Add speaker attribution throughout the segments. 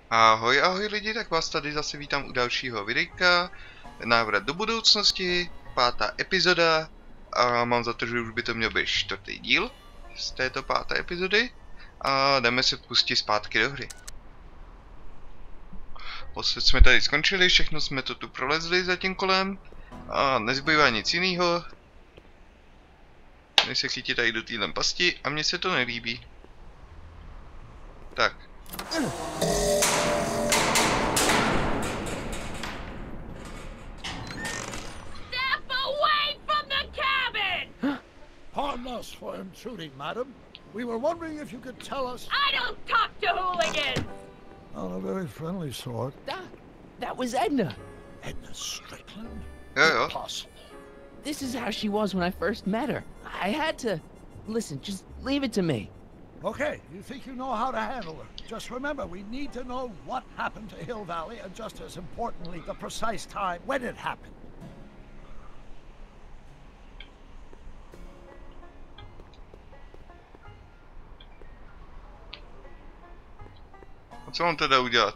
Speaker 1: Ahoj, ahoj lidi, tak vás tady zase vítám u dalšího videjka. Návrat do budoucnosti, 5. epizoda. A mám za to, že už by to měl být 4. díl z této 5. epizody. A jdeme se pustit zpátky do hry. Posled jsme tady skončili, všechno jsme to tu prolezli za tím kolem. A nezbývá nic jiného, než se chytit tady do téhle pasti a mně se to nelíbí. Tak.
Speaker 2: Pardon us for intruding, madam. We were wondering if you could tell us...
Speaker 3: I don't talk to hooligans!
Speaker 2: On a very friendly sort.
Speaker 4: Doc, that was Edna.
Speaker 2: Edna Strickland?
Speaker 1: Jo.
Speaker 2: Impossible.
Speaker 4: This is how she was when I first met her. I had to... Listen, just leave it to me.
Speaker 2: Okay, you think you know how to handle her. Just remember, we need to know what happened to Hill Valley, and just as importantly, the precise time when it happened.
Speaker 1: A co mám teda udělat?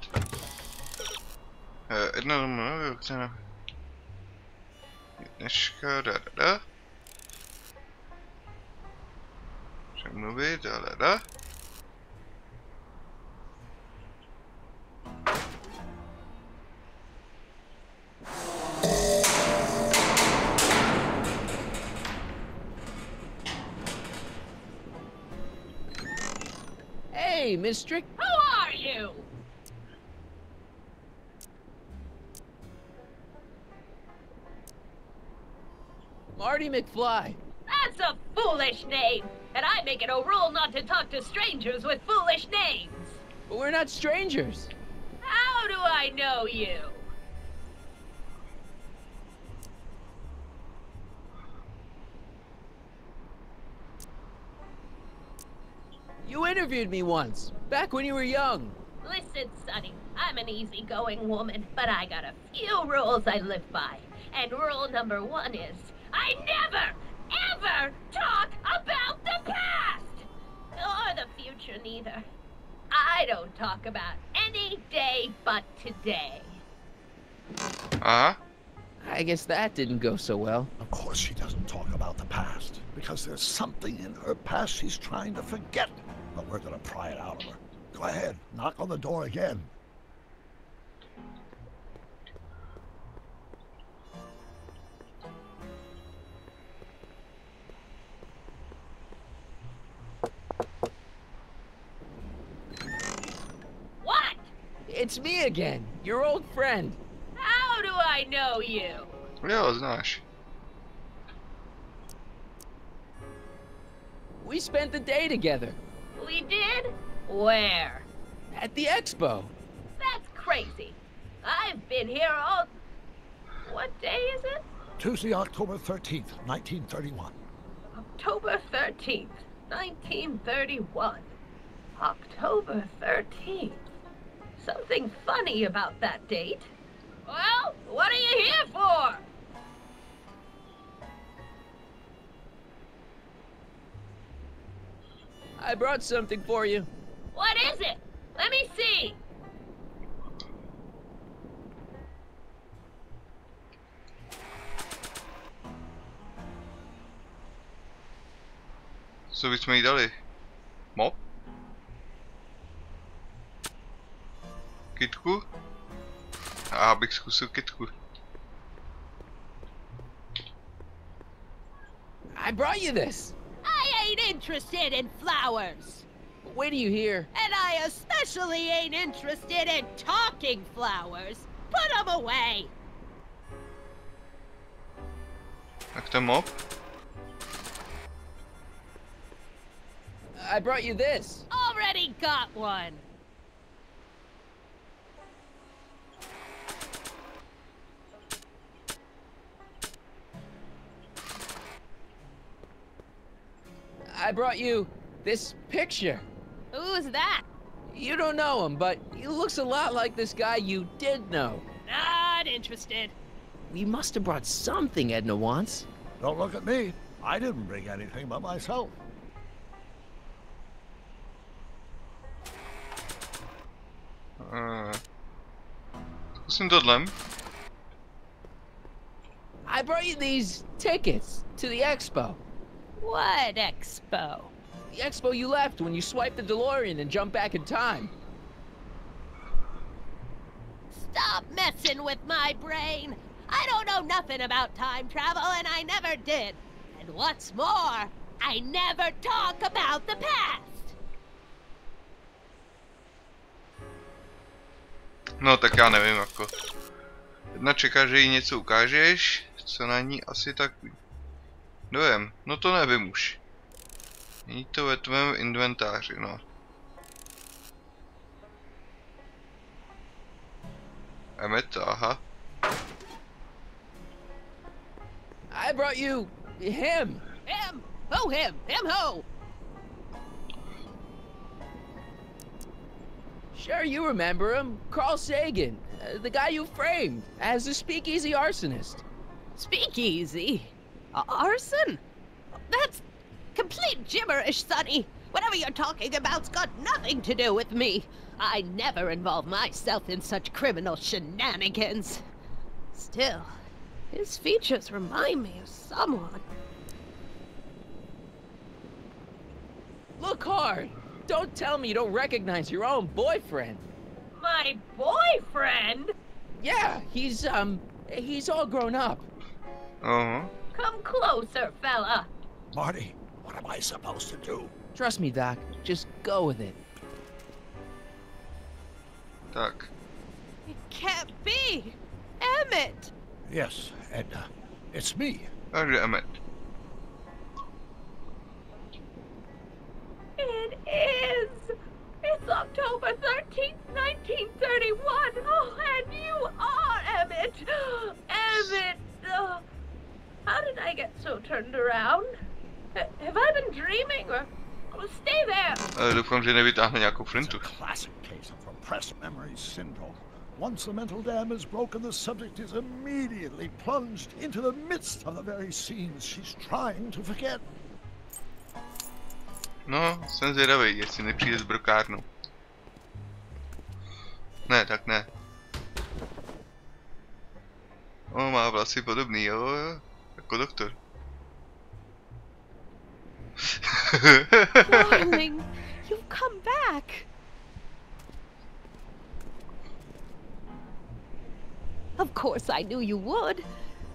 Speaker 1: Dneška, Přemluvit,
Speaker 4: Hey, Miss Strick.
Speaker 3: Who are you?
Speaker 4: Marty McFly.
Speaker 3: That's a foolish name, and I make it a rule not to talk to strangers with foolish names.
Speaker 4: But we're not strangers.
Speaker 3: How do I know you?
Speaker 4: You interviewed me once, back when you were young.
Speaker 3: Listen, Sonny, I'm an easygoing woman, but I got a few rules I live by. And rule number 1 is, I never, ever talk about the past! Or the future, neither. I don't talk about any day but today.
Speaker 1: Aha.
Speaker 4: I guess that didn't go so well.
Speaker 2: Of course she doesn't talk about the past, because there's something in her past she's trying to forget. But we're gonna pry it out of her. Go ahead, knock on the door again.
Speaker 3: What?
Speaker 4: It's me again, your old friend.
Speaker 3: How do I know you?
Speaker 1: Jo, znáš.
Speaker 4: We spent the day together.
Speaker 3: We did? Where?
Speaker 4: At the expo.
Speaker 3: That's crazy. I've been here all... What day is it?
Speaker 2: Tuesday, October 13th, 1931.
Speaker 3: October 13th, 1931. October 13th. Something funny about that date. Well, what are you here for?
Speaker 4: I brought something for you.
Speaker 3: What is it? Let me see.
Speaker 1: Co bychom jí dali? Mop? Kytku? A bych zkusil kytku.
Speaker 4: I brought you this.
Speaker 3: I ain't interested in flowers.
Speaker 4: Wait till you hear.
Speaker 3: And I especially ain't interested in talking flowers. Put them away.
Speaker 1: Tak ten mop?
Speaker 4: I brought you this.
Speaker 3: Already got one.
Speaker 4: I brought you this picture.
Speaker 3: Who's that?
Speaker 4: You don't know him, but he looks a lot like this guy you did know.
Speaker 3: Not interested.
Speaker 4: We must have brought something Edna wants.
Speaker 2: Don't look at me. I didn't bring anything but myself.
Speaker 1: Zkusím tohle.
Speaker 4: I brought you these tickets to the expo.
Speaker 3: What expo?
Speaker 4: The expo you left when you swiped the DeLorean and jumped back in time.
Speaker 3: Stop messing with my brain. I don't know nothing about time travel, and I never did. And what's more, I never talk about the past.
Speaker 1: No tak já nevím, jako. Jedna čeká, že jí něco ukážeš, co na ní asi tak dojem. No to nevím už. Není to ve tvém inventáři, no. E05, aha.
Speaker 4: I brought you him.
Speaker 3: Him? Who him? Him who?
Speaker 4: Sure, you remember him. Carl Sagan, the guy you framed as the speakeasy arsonist.
Speaker 3: Speakeasy? Arson? That's complete gibberish, Sonny. Whatever you're talking about's got nothing to do with me. I never involve myself in such criminal shenanigans. Still, his features remind me of someone.
Speaker 4: Look hard. Don't tell me you don't recognize your own boyfriend.
Speaker 3: My boyfriend?
Speaker 4: Yeah, he's all grown up.
Speaker 1: Uh-huh.
Speaker 3: Come closer, fella.
Speaker 2: Marty, what am I supposed to do?
Speaker 4: Trust me, Doc. Just go with it.
Speaker 1: Tak.
Speaker 3: It can't be. Emmett.
Speaker 2: Yes, Edna. It's me.
Speaker 1: Takže E05.
Speaker 3: It is. It's October 13th, 1931. Oh, and you are Emmett. Emmett. How did I get so turned around? Have I been dreaming or... Oh, stay there.
Speaker 1: Ale doufám, že nevytáhne nějakou
Speaker 2: It's
Speaker 1: flintu.
Speaker 2: a classic case of repressed memory syndrome. Once the mental dam is broken, the subject is immediately plunged into the midst of the very scenes she's trying to forget.
Speaker 1: No, jsem zvědavý, jestli nepřijde s brokárnou. Ne, tak ne. O, má vlasy podobný, jo, jako doktor.
Speaker 3: Darling, you've come back. Of course I knew you would.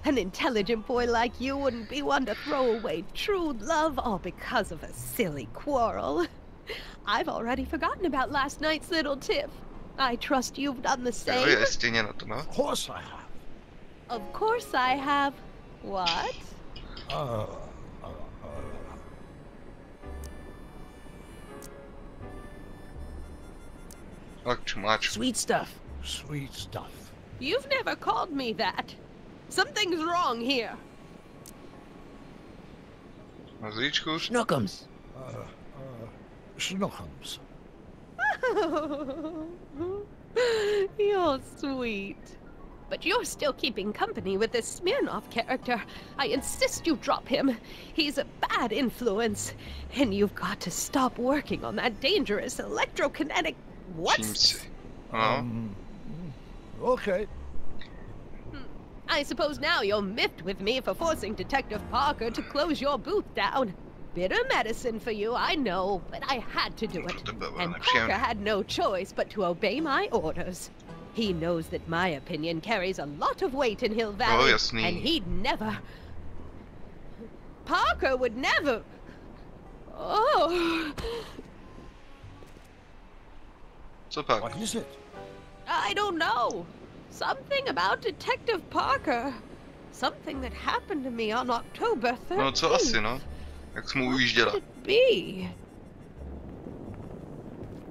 Speaker 3: An intelligent boy like you wouldn't be one to throw away true love all because of a silly quarrel. I've already forgotten about last night's little tiff. I trust you've done the
Speaker 1: Jo,
Speaker 3: same.
Speaker 1: je stejně na to, no.
Speaker 2: Of course I have.
Speaker 3: Of course I have. What?
Speaker 1: Tak čumáč.
Speaker 4: Sweet stuff.
Speaker 2: Sweet stuff.
Speaker 3: You've never called me that. Something's wrong here.
Speaker 1: Mazlíčku.
Speaker 4: Schnookums.
Speaker 2: Schnookums.
Speaker 3: You're sweet. But you're still keeping company with this Smirnoff character. I insist you drop him. He's a bad influence. And you've got to stop working on that dangerous electrokinetic... What?
Speaker 1: Čímsi. No.
Speaker 2: Okay.
Speaker 3: I suppose now you're miffed with me for forcing Detective Parker to close your booth down. Bitter medicine for you, I know, but I had to do it. And Parker had no choice but to obey my orders. He knows that my opinion carries a lot of weight in Hill Valley, and he'd never... Parker would never... Oh...
Speaker 1: Co pak?
Speaker 2: What is it?
Speaker 3: I don't know. Something about Detective Parker. Something that happened to me on October 13th.
Speaker 1: No co asi, no? Jak jsi mu ujížděla?
Speaker 3: What could it be?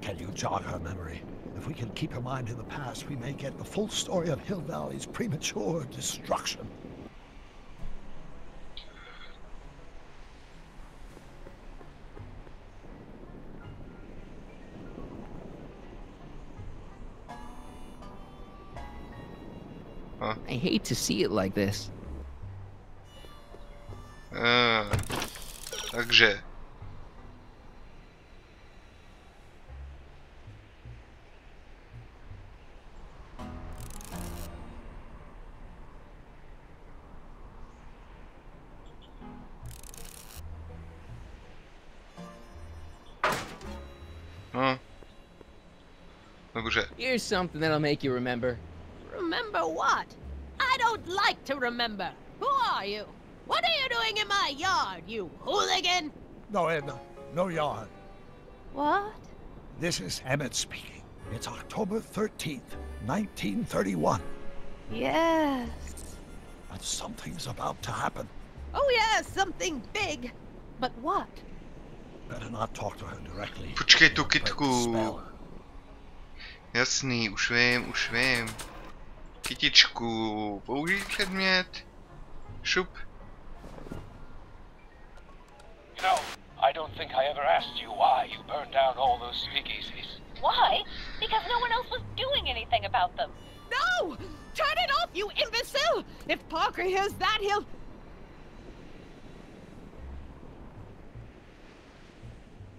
Speaker 2: Can you jog her memory? If we can keep her mind in the past, we may get the full story of Hill Valley's premature destruction.
Speaker 4: I hate to see it like this.
Speaker 1: Takže. No. Dobře.
Speaker 4: Here's something that'll make you remember.
Speaker 3: Remember what? I don't like to remember. Who are you? What are you doing in my yard, you hooligan?
Speaker 2: No, Edna. No yarn.
Speaker 3: What?
Speaker 2: This is Emmett speaking. It's October 13th, 1931.
Speaker 3: Yes.
Speaker 2: And something's about to happen.
Speaker 3: Oh yes, something big. But what?
Speaker 2: Better not talk to her directly.
Speaker 1: Počkej tu
Speaker 2: Break the
Speaker 1: kytku.
Speaker 2: spell.
Speaker 1: Jasný, už vím. Kytičku, použij předmět. Šup.
Speaker 5: You know, I don't think I ever asked you why you burned down all those speakeasies.
Speaker 3: Why? Because no one else was doing anything about them.
Speaker 6: No! Turn it off, you imbecile! If Parker hears that, he'll...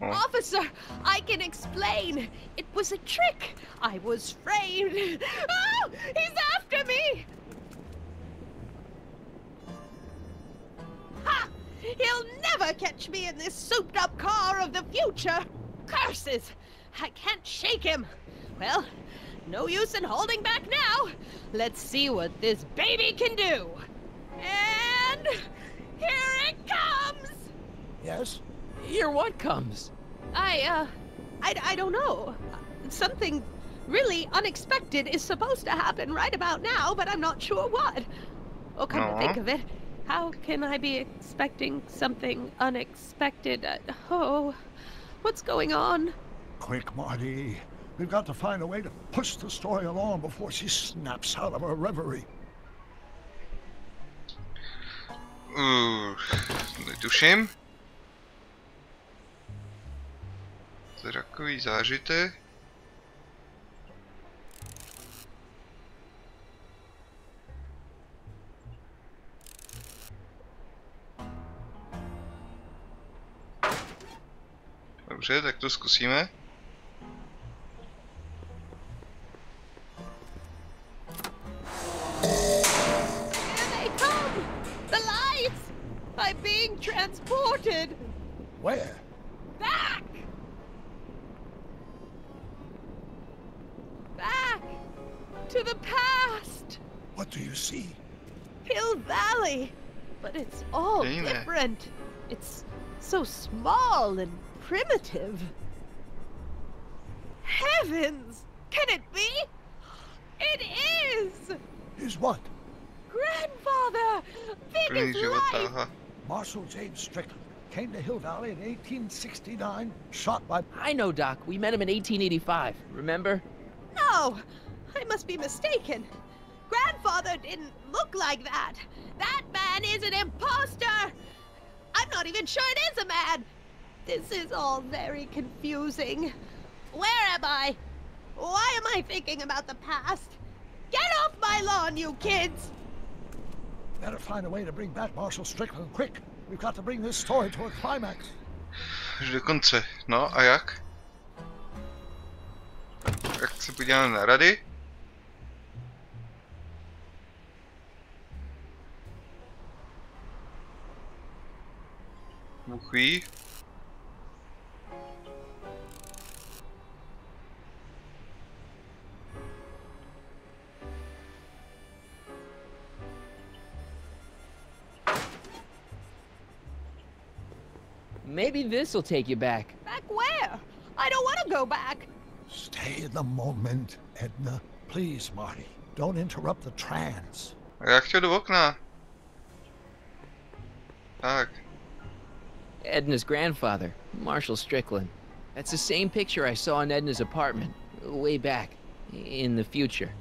Speaker 1: Oh.
Speaker 6: Officer, I can explain. It was a trick. I was framed. Oh, he's after me! Ha! He'll never catch me in this souped-up car of the future. Curses! I can't shake him. Well, no use in holding back now. Let's see what this baby can do. And here it comes!
Speaker 2: Yes?
Speaker 4: Here what comes?
Speaker 6: I don't know. Something really unexpected is supposed to happen right about now, but I'm not sure what. Oh, come to think of it, how can I be expecting something unexpected? Oh, what's going on?
Speaker 2: Quick, Marty. We've got to find a way to push the story along before she snaps out of her reverie.
Speaker 1: Netuším. Zrakový zážitek. Dobře, tak to zkusíme.
Speaker 6: Here they come! The lights! I'm being transported!
Speaker 2: Where?
Speaker 6: Back! Back! To the past!
Speaker 2: What do you see?
Speaker 6: Hill Valley! But it's all
Speaker 1: Hey there.
Speaker 6: different. It's so small and primitive. Heavens! Can it be? It is!
Speaker 2: Is what?
Speaker 6: Grandfather! Big
Speaker 1: První
Speaker 6: as
Speaker 1: života,
Speaker 6: life!
Speaker 1: aha.
Speaker 2: Marshal James Strickland came to Hill Valley in 1869, shot by...
Speaker 4: I know, Doc. We met him in 1885. Remember?
Speaker 6: No! I must be mistaken. Grandfather didn't look like that. That man is an imposter! I'm not even sure it is a man! This is all very confusing. Where am I? Why am I thinking about the past? Get off my lawn, you kids!
Speaker 2: Better find a way to bring back Marshal Strickland quick. We've got to bring this story to a climax.
Speaker 1: Až do konce. No a jak? Tak se podíváme na rady. Bůh ví.
Speaker 4: Maybe this'll take you back.
Speaker 6: Back where? I don't want to go back.
Speaker 2: Stay in the moment, Edna. Please, Marty. Don't interrupt the trance.
Speaker 1: A já chtěl do okna. Tak.
Speaker 4: Edna's grandfather, Marshall Strickland. That's the same picture I saw in Edna's apartment, way back, in the future.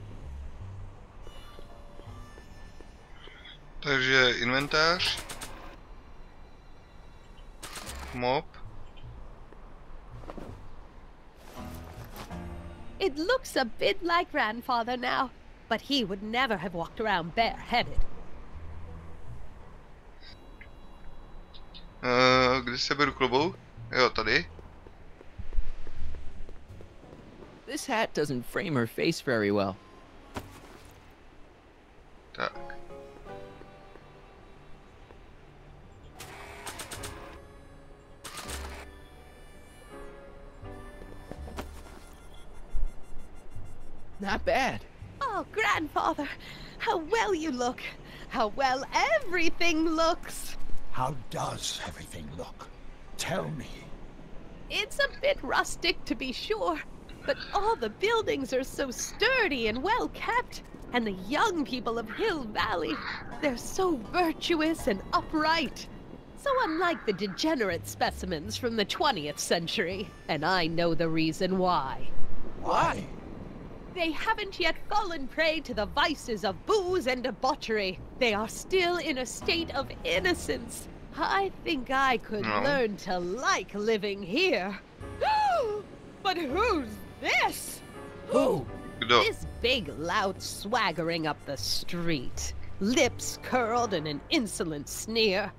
Speaker 1: Takže inventář. Mop.
Speaker 6: It looks a bit like Grandfather now, but he would never have walked around bareheaded.
Speaker 1: Kde se beru klobouk? Jo, tady.
Speaker 4: This hat doesn't frame her face very well.
Speaker 1: Tak.
Speaker 4: Not bad.
Speaker 6: Oh, grandfather, how well you look. How well everything looks.
Speaker 2: How does everything look? Tell me.
Speaker 6: It's a bit rustic, to be sure, but all the buildings are so sturdy and well kept. And the young people of Hill Valley, they're so virtuous and upright. So unlike the degenerate specimens from the 20th century, and I know the reason why.
Speaker 2: Why?
Speaker 6: They haven't yet fallen prey to the vices of booze and debauchery. They are still in a state of innocence. I think I could learn to like living here. But who's this?
Speaker 2: Who?
Speaker 1: Kdo?
Speaker 6: This big, loud swaggering up the street. Lips curled in an insolent sneer.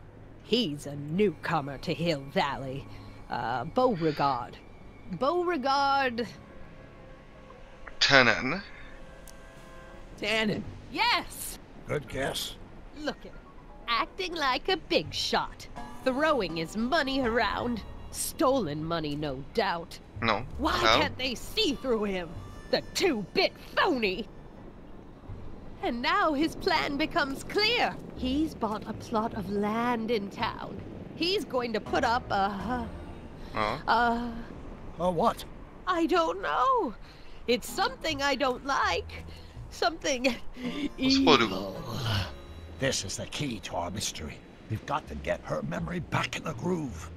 Speaker 6: He's a newcomer to Hill Valley. Beauregard. Beauregard...
Speaker 1: Tannen.
Speaker 4: Tannen.
Speaker 6: Yes!
Speaker 2: Good guess.
Speaker 6: Look at him. Acting like a big shot. Throwing his money around. Stolen money, no doubt.
Speaker 1: No.
Speaker 6: Why
Speaker 1: How?
Speaker 6: can't they see through him? The two-bit phony! And now his plan becomes clear. He's bought a plot of land in town. He's going to put up
Speaker 2: What?
Speaker 6: I don't know. It's something I don't like. Something evil.
Speaker 2: This is the key to our mystery. We've got to get her memory back in the groove.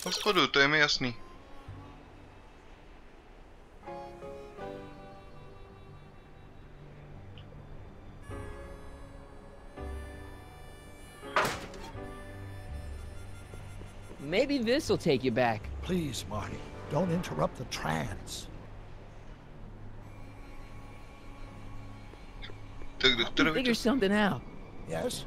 Speaker 1: Hospodu, to je mi jasný.
Speaker 4: Maybe this'll take you back.
Speaker 2: Please, Marty, don't interrupt the trance.
Speaker 1: Tak do které
Speaker 4: Figure something out.
Speaker 2: Yes?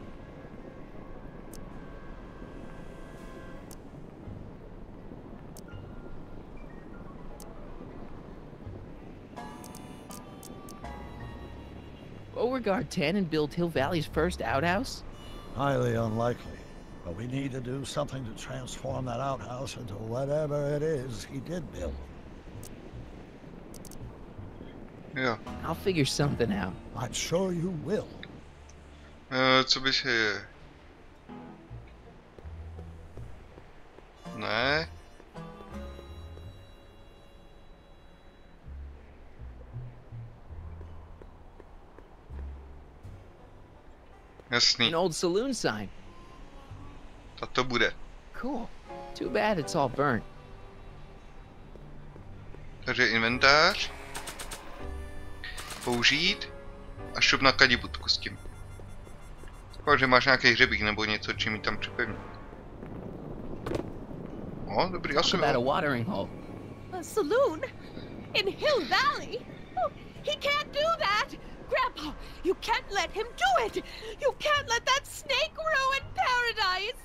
Speaker 4: Beauregard Tannen built Hill Valley's first outhouse?
Speaker 2: Highly unlikely. But we need to do something to transform that outhouse into whatever it is he did build.
Speaker 1: Jo.
Speaker 4: I'll figure something out.
Speaker 2: I'm sure you will.
Speaker 1: Co by se... Ne. Jasný.
Speaker 4: An old saloon sign.
Speaker 1: A to bude.
Speaker 4: Cool. Too bad it's all burnt.
Speaker 1: Takže inventář. Použít. A šup na kadibutku s tím. Doufám, že máš nějaký hřebík nebo něco, čím ji tam připevnit. O, dobrý, asi
Speaker 4: About a
Speaker 1: jo.
Speaker 4: watering hole.
Speaker 6: A saloon? In Hill Valley? Oh, he can't do that! Grandpa, you can't let him do it! You can't let that snake ruin paradise!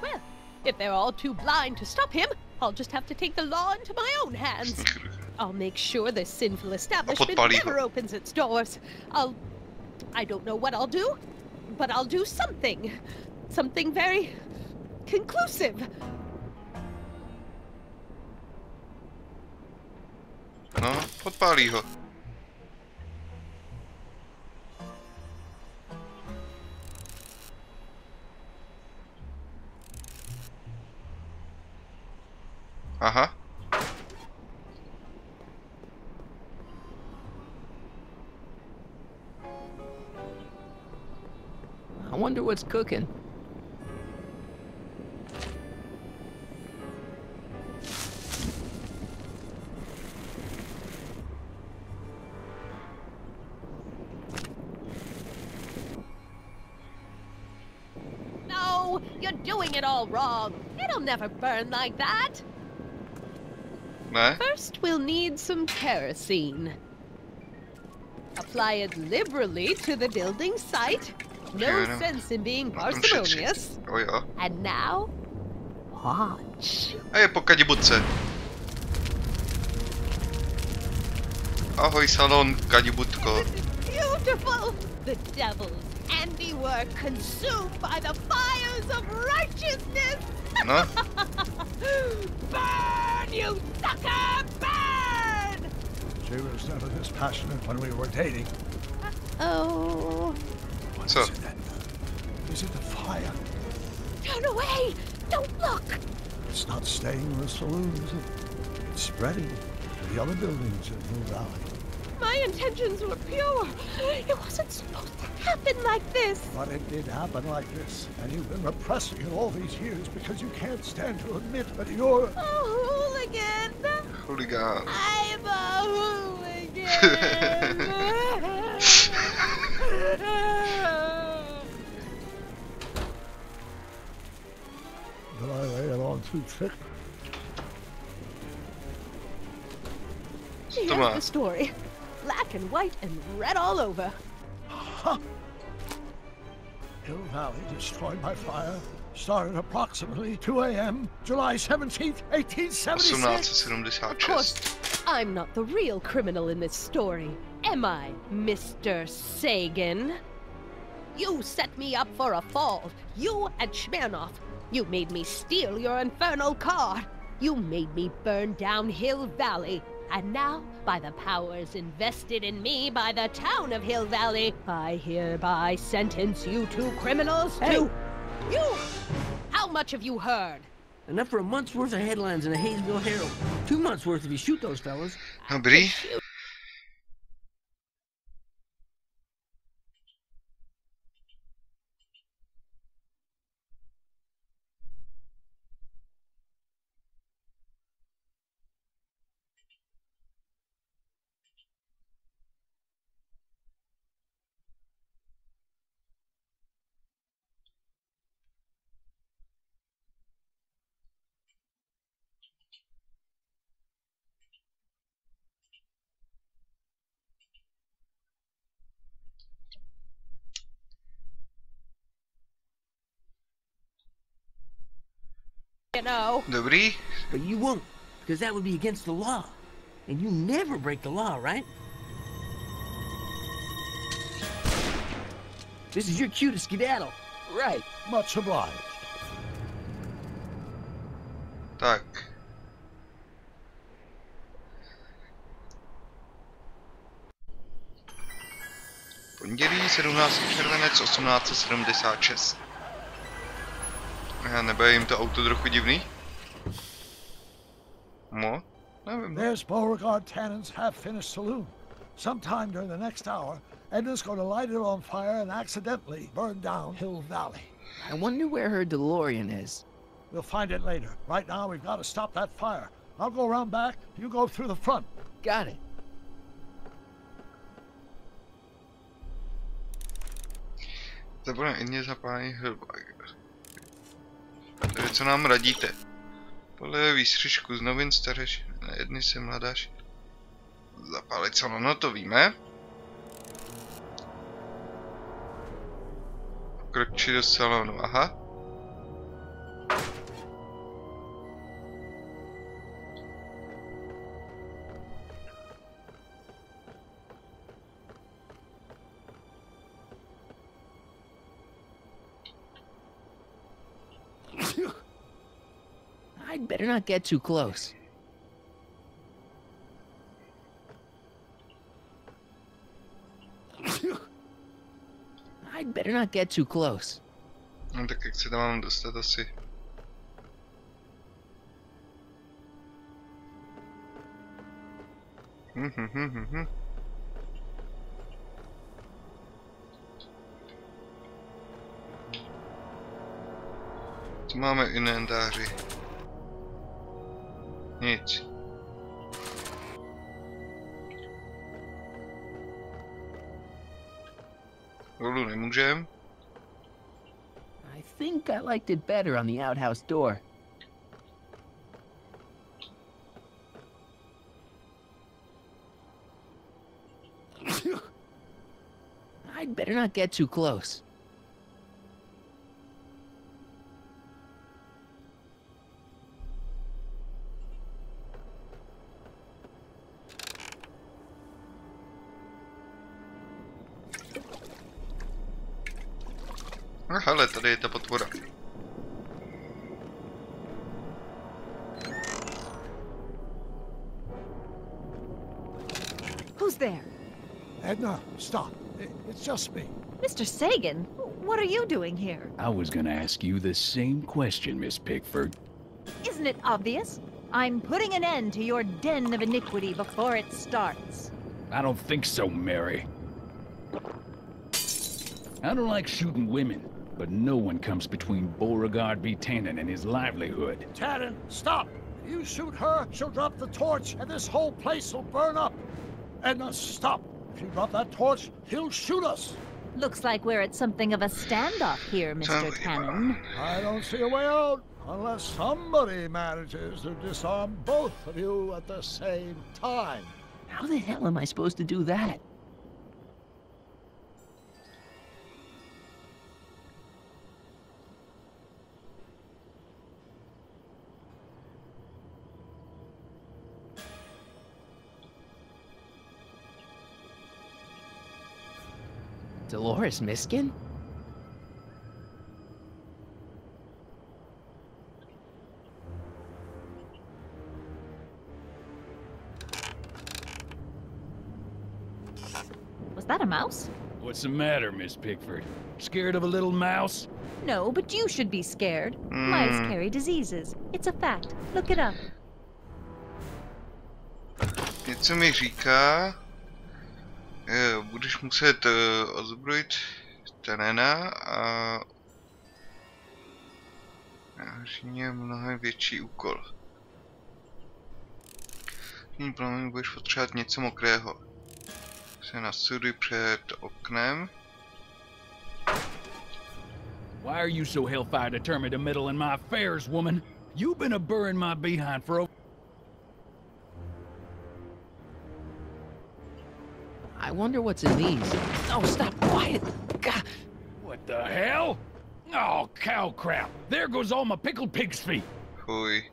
Speaker 6: Well, if they're all too blind to stop him, I'll just have to take the law into my own hands. I'll make sure this sinful establishment never opens its doors. I don't know what I'll do, but I'll do something. Something very conclusive.
Speaker 1: No, podpálí ho. Aha.
Speaker 4: I wonder what's cooking.
Speaker 6: No, you're doing it all wrong. It'll never burn like that.
Speaker 1: Ne?
Speaker 6: First, we'll need some kerosene. Apply it liberally to the building site. No
Speaker 1: Ano.
Speaker 6: sense in being
Speaker 1: Na tom šetřit.
Speaker 6: parsimonious.
Speaker 1: Jo, jo.
Speaker 6: And now, watch.
Speaker 1: A je po kadibutce. Ahoj salon, kadibutko.
Speaker 6: Beautiful! The devil's handiwork consumed by the fires of righteousness!
Speaker 1: No,
Speaker 6: her burn!
Speaker 2: She was never this passionate when we were dating.
Speaker 6: Oh.
Speaker 2: What
Speaker 1: So-
Speaker 2: is it, Edna? Is it the fire?
Speaker 6: Turn away! Don't look!
Speaker 2: It's not staying in the saloon, is it? It's spreading to the other buildings in Hill Valley.
Speaker 6: My intentions were pure. It wasn't supposed to happen like this.
Speaker 2: But it did happen like this, and you've been repressing it all these years because you can't stand to admit that you're...
Speaker 6: A hooligan.
Speaker 1: Huligán.
Speaker 6: I'm a hooligan.
Speaker 2: Did I lay it on too thick?
Speaker 6: Here's
Speaker 1: Come on.
Speaker 6: the story. Black and white and red all over.
Speaker 2: Huh. Hill Valley destroyed by fire started approximately 2 a.m. July 17th, 1876.
Speaker 6: 1876. Of course, I'm not the real criminal in this story, am I, Mr. Sagan? You set me up for a fall. You and Smirnoff. You made me steal your infernal car. You made me burn down Hill Valley. And now, by the powers invested in me by the town of Hill Valley, I hereby sentence you two criminals to... You! How much have you heard?
Speaker 7: Enough for a month's worth of headlines in the Hayesville Herald. 2 months worth if you shoot those fellas.
Speaker 1: Dobrý.
Speaker 6: You know.
Speaker 1: Dobrý.
Speaker 7: But you won't, because that would be against the law. And you never break the law, right? This is your cue to skedaddle.
Speaker 4: Right.
Speaker 2: Much obliged.
Speaker 1: Tak. Pondělí 17. červenec 1876. Nebude jim to auto trochu divný? No, nevím.
Speaker 2: There's Beauregard Tannen's half-finished saloon. Sometime during the next hour, Edna's going to light it on fire and accidentally burn down Hill Valley.
Speaker 4: I wonder where her DeLorean is.
Speaker 2: We'll find it later. Right now, we've got to stop that fire. I'll go around back. You go through the front.
Speaker 4: Got it.
Speaker 1: Zabudeme Edně zapálení Hillbag. Takže co nám radíte? Podle výstřižku z novin stareš, Edny se mladáš. Zapálit salon, no to víme. Kročí do salonu, aha.
Speaker 4: I'd better not get too close. I'd better not get too close.
Speaker 1: No tak jak se tam mám dostat asi? Co máme v inventáři? Nic. Dolů nemůžem.
Speaker 4: I think I liked it better on the outhouse door. I'd better not get too close.
Speaker 1: Hele, tady je ta potvora.
Speaker 8: Who's there?
Speaker 2: Edna, stop. It's just me.
Speaker 8: Mr. Sagan? What are you doing here?
Speaker 9: I was gonna ask you the same question, Miss Pickford.
Speaker 8: Isn't it obvious? I'm putting an end to your den of iniquity before it starts.
Speaker 9: I don't think so, Mary. I don't like shooting women, but no one comes between Beauregard B. Tannen and his livelihood.
Speaker 2: Tannen, stop! If you shoot her, she'll drop the torch, and this whole place will burn up. Edna, stop! If you drop that torch, he'll shoot us.
Speaker 8: Looks like we're at something of a standoff here, Mr. Tannen.
Speaker 2: I don't see a way out, unless somebody manages to disarm both of you at the same time.
Speaker 4: How the hell am I supposed to do that? Dolores Miskin?
Speaker 8: Was that a mouse?
Speaker 9: What's the matter, Miss Pickford? Scared of a little mouse?
Speaker 8: No, but you should be scared. Mice carry diseases. It's a fact. Look it up.
Speaker 1: Něco mi říká, budeš muset ozbrojit Tanena a je mnohem větší úkol. Tím plánem budeš potřebovat něco mokrého. Se nasuduj před oknem.
Speaker 9: Why are you so hellfire determined to meddle in my affairs, woman? You've been a burring my behind for a...
Speaker 4: I wonder what's in these. Oh, stop, quiet! God.
Speaker 9: What the hell? Oh, cow crap! There goes all my pickled pig's feet!
Speaker 1: Fuj.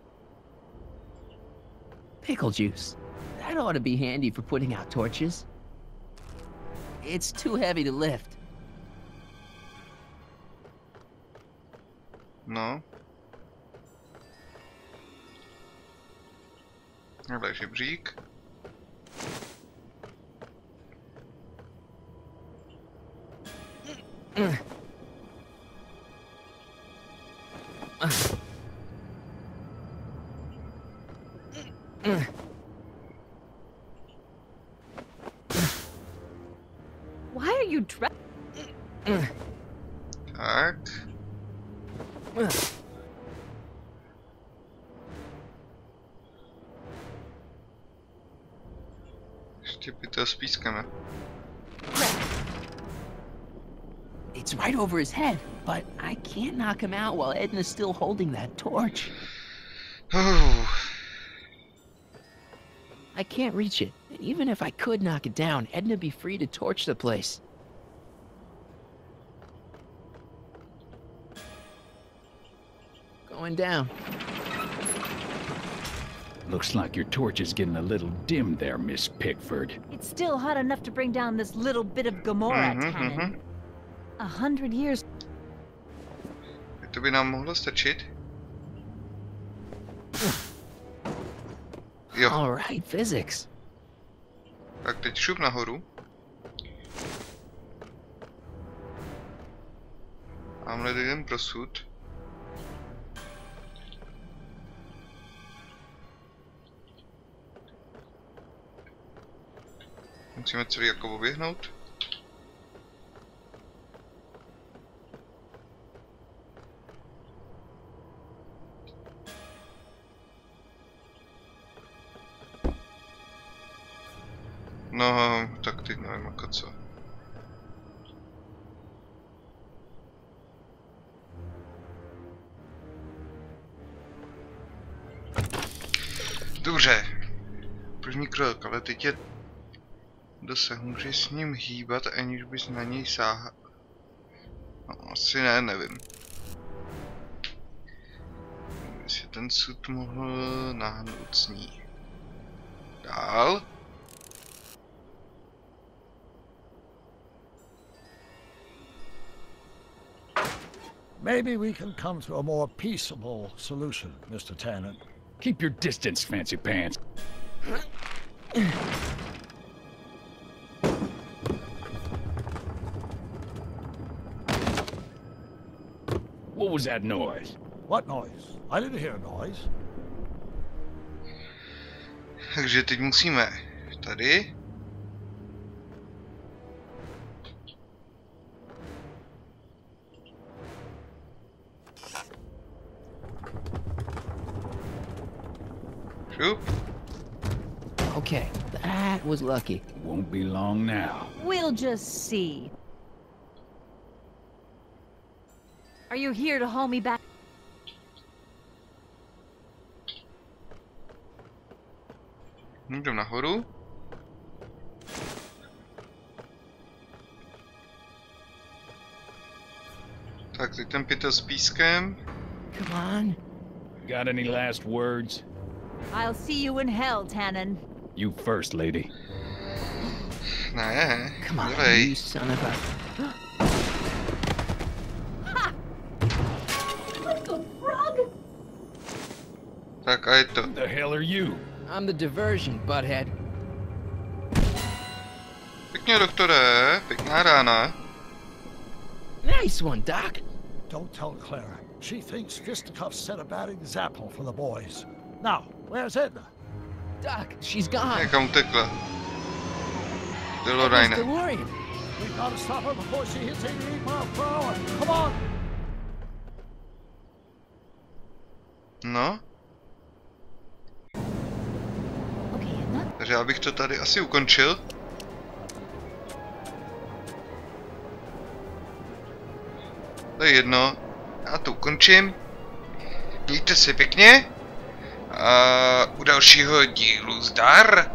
Speaker 4: Pickle juice. That ought to be handy for putting out torches. It's too heavy to lift.
Speaker 1: No. Hele, žebřík.
Speaker 8: Why are you
Speaker 1: Tak. Ještě by to spískame.
Speaker 4: It's right over his head, but I can't knock him out while Edna's still holding that torch. I can't reach it. And even if I could knock it down, Edna'd be free to torch the place. Going down.
Speaker 9: Looks like your torch is getting a little dim there, Miss Pickford.
Speaker 8: It's still hot enough to bring down this little bit of Gomorrah, Tannen. 100 years.
Speaker 1: To by nám mohlo stačit. Jo.
Speaker 4: All right, physics.
Speaker 1: Tak teď šup nahoru. Tamhle jeden prosud. Musíme celý jako oběhnout. No, tak teď nevím jako co. Dobře. První krok, ale teď je... Dosah, můžeš s ním hýbat, aniž bys na něj sáhal. No, asi ne, nevím. Jestli ten sud mohl náhnout s ní. Dál.
Speaker 2: Maybe we can come to a more peaceable solution, Mr. Tannen.
Speaker 9: Keep your distance, fancy pants. was that noise?
Speaker 2: What noise? I didn't hear a noise.
Speaker 1: Takže teď musíme tady. Šup.
Speaker 4: Okay, that was lucky.
Speaker 9: Won't be long now.
Speaker 8: We'll just see. Are you here to haul me back?
Speaker 1: Jdem nahoru. Tak, teď ten pytel s pískem.
Speaker 4: Come on.
Speaker 9: Got any last words?
Speaker 8: I'll see you in hell, Tannen.
Speaker 9: You first, lady.
Speaker 1: Ne,
Speaker 4: Come on,
Speaker 1: dělej.
Speaker 4: you son of a...
Speaker 1: Tak a je to.
Speaker 9: Who the hell are you?
Speaker 4: I'm the diversion, butthead.
Speaker 1: Pěkně, doktore, pěkná rána.
Speaker 4: Nice one, Doc.
Speaker 2: Don't tell Clara. She thinks fisticuffs set a bad example for the boys. Now, where's Edna?
Speaker 4: Doc, she's gone.
Speaker 1: Někam utekla.
Speaker 4: Edna's
Speaker 1: Delorajne.
Speaker 4: DeLorean.
Speaker 2: We've got to stop her before she hits 88 miles per hour. Come on!
Speaker 1: No,
Speaker 8: Okay, Edna.
Speaker 1: takže já bych to tady asi ukončil. To je jedno. Já to ukončím. Mějte se pěkně. A u dalšího dílu zdar.